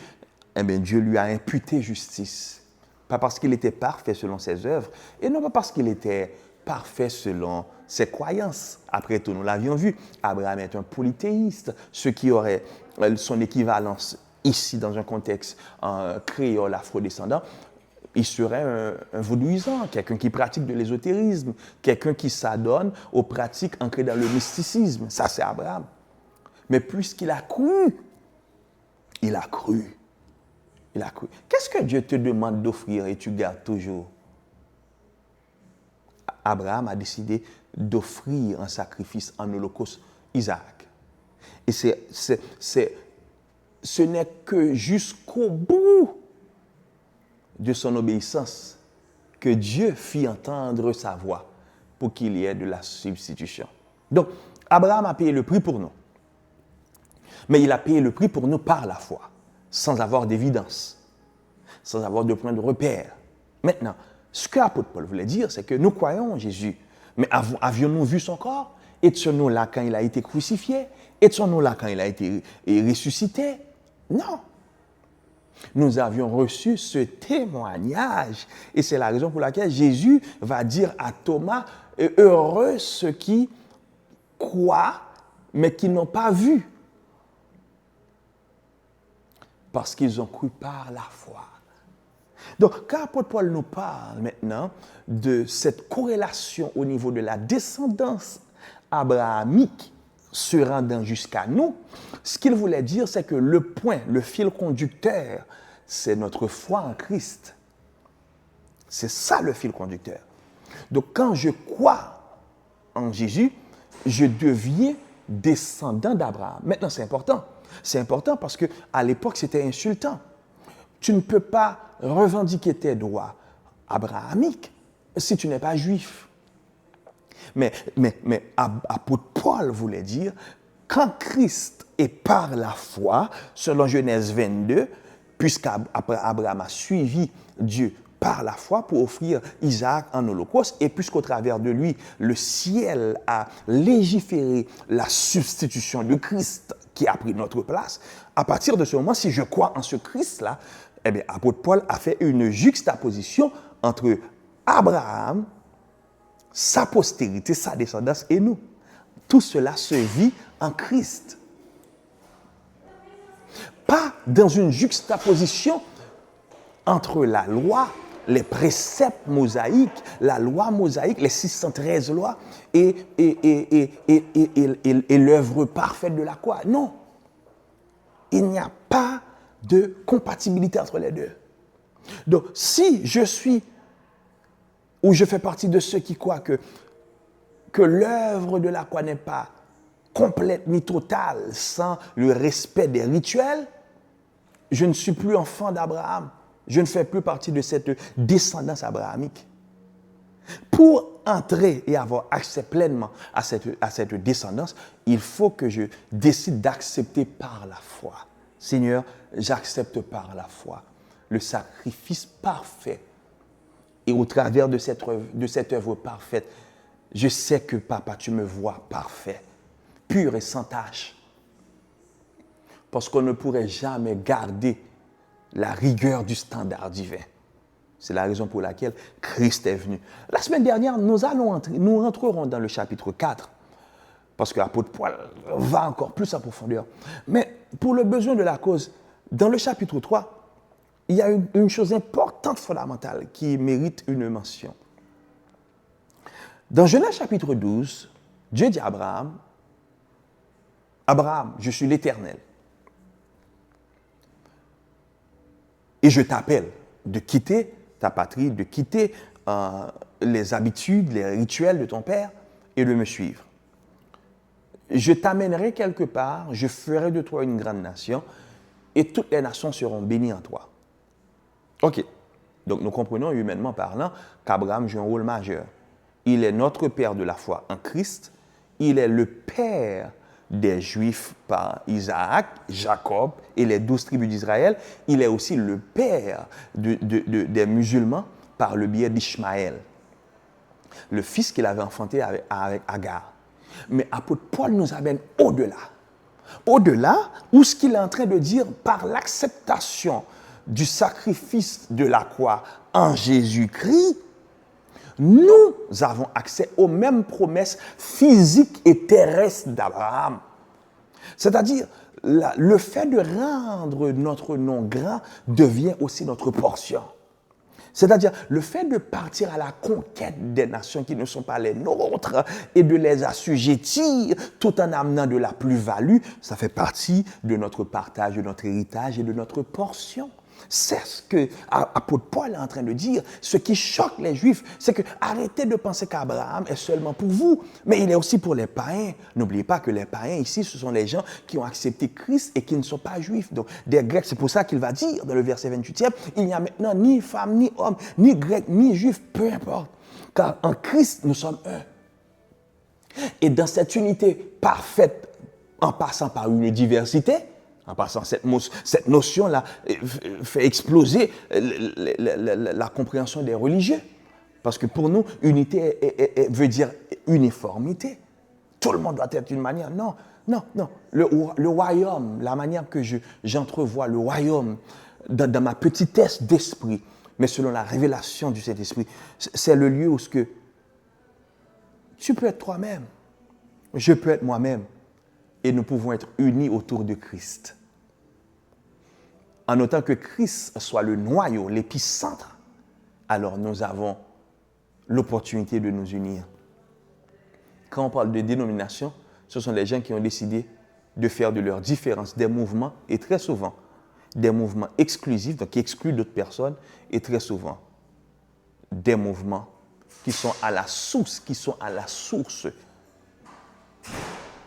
eh bien, Dieu lui a imputé justice. Pas parce qu'il était parfait selon ses œuvres, et non pas parce qu'il était parfait selon ses croyances. Après tout, nous l'avions vu, Abraham est un polythéiste, ce qui aurait son équivalence ici dans un contexte créole afrodescendant. Il serait un vaudouisant, quelqu'un qui pratique de l'ésotérisme, quelqu'un qui s'adonne aux pratiques ancrées dans le mysticisme. Ça, c'est Abraham. Mais puisqu'il a cru, il a cru. Il a cru. Qu'est-ce que Dieu te demande d'offrir et tu gardes toujours? Abraham a décidé d'offrir un sacrifice en holocauste Isaac. Et ce n'est que jusqu'au bout de son obéissance que Dieu fit entendre sa voix pour qu'il y ait de la substitution. Donc, Abraham a payé le prix pour nous. Mais il a payé le prix pour nous par la foi, sans avoir d'évidence, sans avoir de point de repère. Maintenant, ce que l'apôtre Paul voulait dire, c'est que nous croyons en Jésus. Mais avions-nous vu son corps? Étions-nous là quand il a été crucifié? Étions-nous là quand il a été ressuscité? Non. Nous avions reçu ce témoignage. Et c'est la raison pour laquelle Jésus va dire à Thomas, heureux ceux qui croient, mais qui n'ont pas vu. parce qu'ils ont cru par la foi. Donc, quand l'apôtre Paul nous parle maintenant de cette corrélation au niveau de la descendance abrahamique se rendant jusqu'à nous, ce qu'il voulait dire, c'est que le point, le fil conducteur, c'est notre foi en Christ. C'est ça le fil conducteur. Donc, quand je crois en Jésus, je deviens descendant d'Abraham. Maintenant, c'est important. C'est important parce qu'à l'époque, c'était insultant. Tu ne peux pas revendiquer tes droits abrahamiques si tu n'es pas juif. Mais apôtre Paul voulait dire, quand Christ est par la foi, selon Genèse 22, puisqu'Abraham a suivi Dieu par la foi pour offrir Isaac en holocauste, et puisqu'au travers de lui, le ciel a légiféré la substitution de Christ qui a pris notre place, à partir de ce moment, si je crois en ce Christ-là, eh bien, apôtre Paul a fait une juxtaposition entre Abraham, sa postérité, sa descendance et nous. Tout cela se vit en Christ. Pas dans une juxtaposition entre la loi, les préceptes mosaïques, la loi mosaïque, les 613 lois et l'œuvre parfaite de la croix. Non. Il n'y a pas de compatibilité entre les deux. Donc, si je suis ou je fais partie de ceux qui croient que l'œuvre de la croix n'est pas complète ni totale sans le respect des rituels, je ne suis plus enfant d'Abraham. Je ne fais plus partie de cette descendance abrahamique. Pour entrer et avoir accès pleinement à cette descendance, il faut que je décide d'accepter par la foi. Seigneur, j'accepte par la foi le sacrifice parfait. Et au travers de cette œuvre parfaite, je sais que, Papa, tu me vois parfait, pur et sans tache. Parce qu'on ne pourrait jamais garder la rigueur du standard divin. C'est la raison pour laquelle Christ est venu. La semaine dernière, nous rentrerons dans le chapitre 4, parce que l'apôtre Paul va encore plus en profondeur. Mais pour le besoin de la cause, dans le chapitre 3, il y a une chose importante, fondamentale, qui mérite une mention. Dans Genèse chapitre 12, Dieu dit à Abraham, « Abraham, je suis l'Éternel. Et je t'appelle de quitter ta patrie, de quitter les habitudes, les rituels de ton père et de me suivre. Je t'amènerai quelque part, je ferai de toi une grande nation et toutes les nations seront bénies en toi. » Ok, donc nous comprenons humainement parlant qu'Abraham joue un rôle majeur. Il est notre père de la foi en Christ, il est le père des Juifs par Isaac, Jacob et les 12 tribus d'Israël. Il est aussi le père des musulmans par le biais d'Ishmaël, le fils qu'il avait enfanté avec Agar. Mais apôtre Paul nous amène au-delà. Au-delà, où ce qu'il est en train de dire par l'acceptation du sacrifice de la croix en Jésus-Christ, nous avons accès aux mêmes promesses physiques et terrestres d'Abraham. C'est-à-dire, le fait de rendre notre nom grand devient aussi notre portion. C'est-à-dire, le fait de partir à la conquête des nations qui ne sont pas les nôtres et de les assujettir tout en amenant de la plus-value, ça fait partie de notre partage, de notre héritage et de notre portion. C'est ce que l'apôtre Paul est en train de dire. Ce qui choque les Juifs, c'est que arrêtez de penser qu'Abraham est seulement pour vous, mais il est aussi pour les païens. N'oubliez pas que les païens ici, ce sont les gens qui ont accepté Christ et qui ne sont pas juifs. Donc, des Grecs, c'est pour ça qu'il va dire dans le verset 28e, il n'y a maintenant ni femme, ni homme, ni grec, ni juif, peu importe. Car en Christ, nous sommes un. Et dans cette unité parfaite, en passant par une diversité, en passant, cette notion-là fait exploser la compréhension des religieux. Parce que pour nous, unité veut dire uniformité. Tout le monde doit être d'une manière. Non, non, non. Le royaume, la manière que j'entrevois le royaume dans ma petitesse d'esprit, mais selon la révélation du Saint-Esprit, c'est le lieu où tu peux être toi-même, je peux être moi-même, et nous pouvons être unis autour de Christ. en autant que Christ soit le noyau, l'épicentre, alors nous avons l'opportunité de nous unir. Quand on parle de dénomination, ce sont les gens qui ont décidé de faire de leurs différences des mouvements, et très souvent des mouvements exclusifs, donc qui excluent d'autres personnes, et très souvent des mouvements qui sont à la source,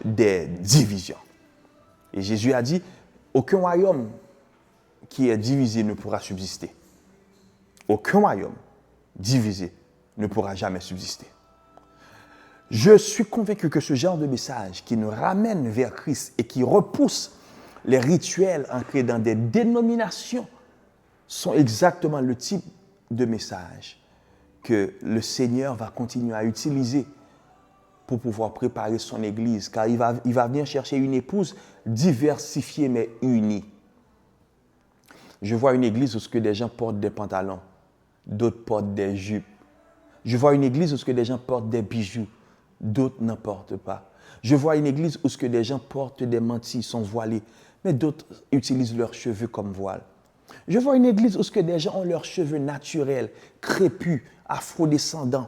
des divisions. Et Jésus a dit, aucun royaume qui est divisé ne pourra subsister. Aucun royaume divisé ne pourra jamais subsister. Je suis convaincu que ce genre de message qui nous ramène vers Christ et qui repousse les rituels ancrés dans des dénominations sont exactement le type de message que le Seigneur va continuer à utiliser pour pouvoir préparer son Église, car il va venir chercher une épouse diversifiée mais unie. Je vois une église où des gens portent des pantalons, d'autres portent des jupes. Je vois une église où des gens portent des bijoux, d'autres n'en portent pas. Je vois une église où des gens portent des mantilles, sont voilés, mais d'autres utilisent leurs cheveux comme voile. Je vois une église où des gens ont leurs cheveux naturels, crépus, afrodescendants,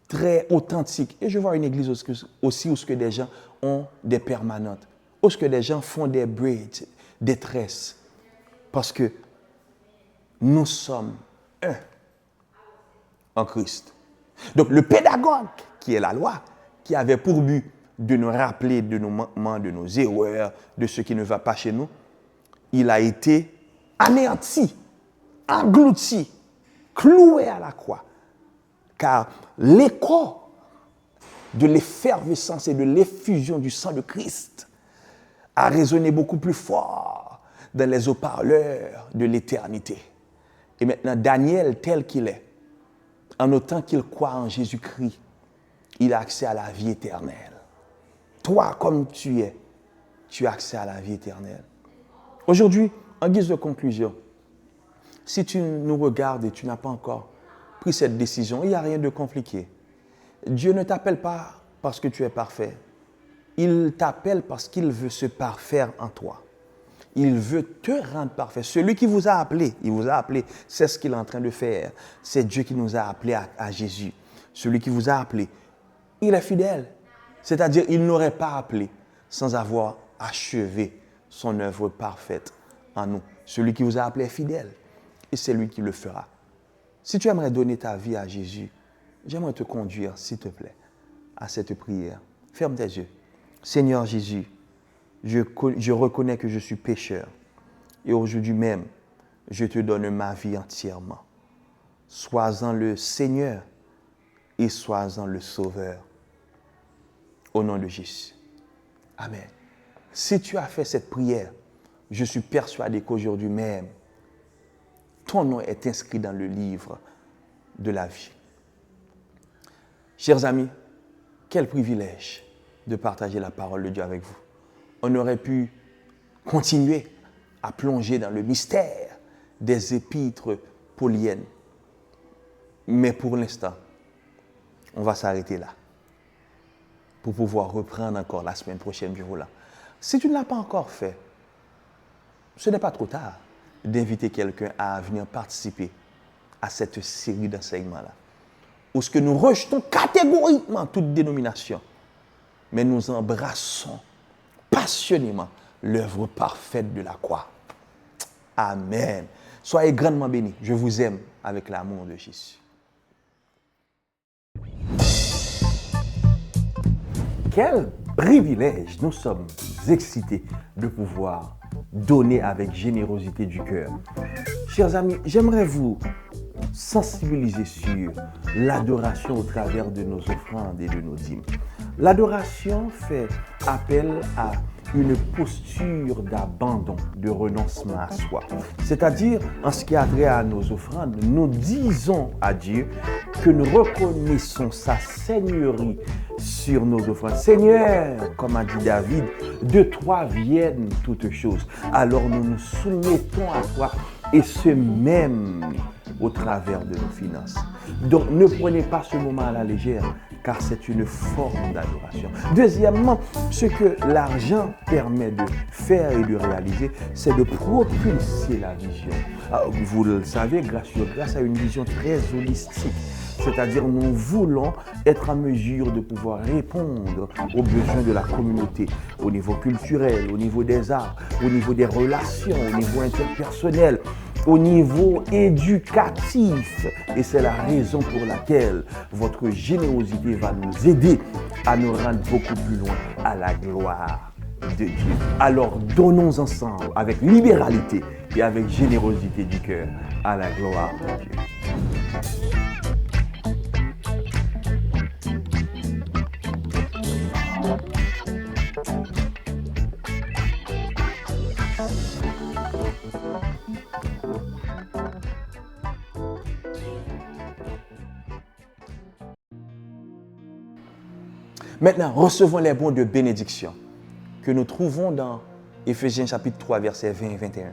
très authentiques. Et je vois une église aussi où des gens ont des permanentes, où des gens font des braids, des tresses. Parce que nous sommes un en Christ. Donc le pédagogue, qui est la loi, qui avait pour but de nous rappeler de nos manquements, de nos erreurs, de ce qui ne va pas chez nous, il a été anéanti, englouti, cloué à la croix. Car l'écho de l'effervescence et de l'effusion du sang de Christ a résonné beaucoup plus fort dans les haut-parleurs de l'éternité. Et maintenant, Daniel, tel qu'il est, en autant qu'il croit en Jésus-Christ, il a accès à la vie éternelle. Toi, comme tu es, tu as accès à la vie éternelle. Aujourd'hui, en guise de conclusion, si tu nous regardes et tu n'as pas encore pris cette décision, il n'y a rien de compliqué. Dieu ne t'appelle pas parce que tu es parfait. Il t'appelle parce qu'il veut se parfaire en toi. Il veut te rendre parfait. Celui qui vous a appelé, il vous a appelé, c'est ce qu'il est en train de faire. C'est Dieu qui nous a appelés à Jésus. Celui qui vous a appelé, il est fidèle. C'est-à-dire, il n'aurait pas appelé sans avoir achevé son œuvre parfaite en nous. Celui qui vous a appelé est fidèle et c'est lui qui le fera. Si tu aimerais donner ta vie à Jésus, j'aimerais te conduire, s'il te plaît, à cette prière. Ferme tes yeux. Seigneur Jésus, je reconnais que je suis pécheur et aujourd'hui même, je te donne ma vie entièrement. Sois-en le Seigneur et sois-en le Sauveur. Au nom de Jésus. Amen. Si tu as fait cette prière, je suis persuadé qu'aujourd'hui même, ton nom est inscrit dans le livre de la vie. Chers amis, quel privilège de partager la parole de Dieu avec vous. On aurait pu continuer à plonger dans le mystère des épîtres pauliennes. Mais pour l'instant, on va s'arrêter là pour pouvoir reprendre encore la semaine prochaine du volant. Si tu ne l'as pas encore fait, ce n'est pas trop tard d'inviter quelqu'un à venir participer à cette série d'enseignements-là, où ce que nous rejetons catégoriquement toute dénomination, mais nous embrassons passionnément l'œuvre parfaite de la croix. Amen. Soyez grandement bénis. Je vous aime avec l'amour de Jésus. Quel privilège! Nous sommes excités de pouvoir donner avec générosité du cœur. Chers amis, j'aimerais vous sensibiliser sur l'adoration au travers de nos offrandes et de nos dîmes. L'adoration fait appel à une posture d'abandon, de renoncement à soi. C'est-à-dire, en ce qui a trait à nos offrandes, nous disons à Dieu que nous reconnaissons sa seigneurie sur nos offrandes. Seigneur, comme a dit David, de toi viennent toutes choses. Alors nous nous soumettons à toi et ce même au travers de nos finances. Donc ne prenez pas ce moment à la légère, car c'est une forme d'adoration. Deuxièmement, ce que l'argent permet de faire et de réaliser, c'est de propulser la vision. Vous le savez, grâce à une vision très holistique. C'est-à-dire, nous voulons être en mesure de pouvoir répondre aux besoins de la communauté, au niveau culturel, au niveau des arts, au niveau des relations, au niveau interpersonnel, au niveau éducatif. Et c'est la raison pour laquelle votre générosité va nous aider à nous rendre beaucoup plus loin à la gloire de Dieu. Alors, donnons ensemble avec libéralité et avec générosité du cœur à la gloire de Dieu. Maintenant, recevons les bons de bénédiction que nous trouvons dans Éphésiens chapitre 3, versets 20 et 21.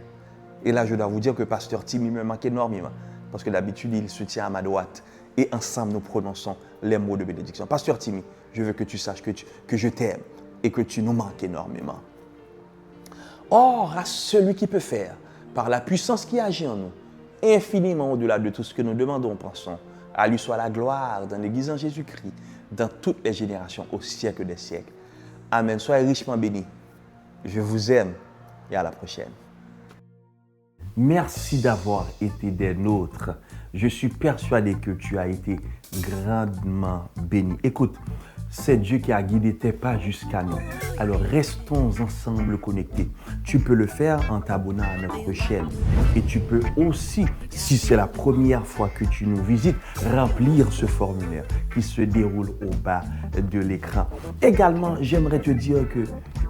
Et là, je dois vous dire que Pasteur Timmy me manque énormément parce que d'habitude, il se tient à ma droite et ensemble, nous prononçons les mots de bénédiction. Pasteur Timmy, je veux que tu saches que je t'aime et que tu nous manques énormément. Or, à celui qui peut faire, par la puissance qui agit en nous, infiniment au-delà de tout ce que nous demandons, pensons, à lui soit la gloire dans l'Église en Jésus-Christ, dans toutes les générations, au siècle des siècles. Amen. Soyez richement bénis. Je vous aime et à la prochaine. Merci d'avoir été des nôtres. Je suis persuadé que tu as été grandement béni. Écoute, c'est Dieu qui a guidé tes pas jusqu'à nous. Alors restons ensemble connectés. Tu peux le faire en t'abonnant à notre chaîne. Et tu peux aussi, si c'est la première fois que tu nous visites, remplir ce formulaire qui se déroule au bas de l'écran. Également, j'aimerais te dire que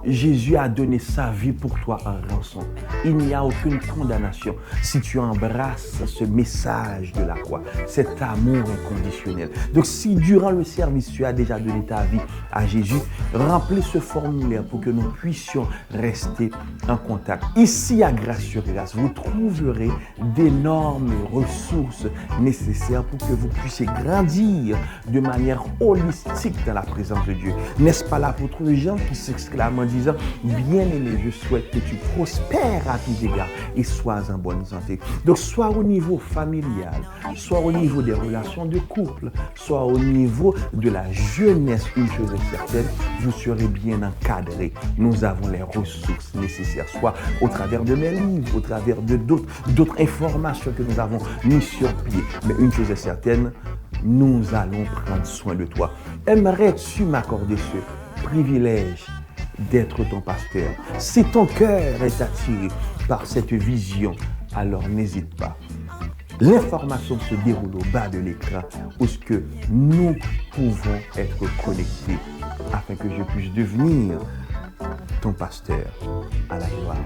Jésus a donné sa vie pour toi en rançon. Il n'y a aucune condamnation si tu embrasses ce message de la croix, cet amour inconditionnel. Donc si durant le service tu as déjà donné ta vie à Jésus, remplis ce formulaire pour que nous puissions rester en contact. Ici à Grâce sur Grâce, vous trouverez d'énormes ressources nécessaires pour que vous puissiez grandir de manière holistique dans la présence de Dieu. N'est-ce pas l'apôtre Jean qui s'exclame en disant « Bien-aimé, je souhaite que tu prospères à tous égards et sois en bonne santé. » Donc, soit au niveau familial, soit au niveau des relations de couple, soit au niveau de la jeunesse, une chose est certaine, vous serez bien encadré. Nous avons les ressources nécessaires, soit au travers de mes livres, au travers de d'autres informations que nous avons mis sur pied. Mais une chose est certaine, nous allons prendre soin de toi. Aimerais-tu m'accorder ce privilège d'être ton pasteur? Si ton cœur est attiré par cette vision, alors n'hésite pas. L'information se déroule au bas de l'écran où ce que nous pouvons être connectés afin que je puisse devenir ton pasteur à la gloire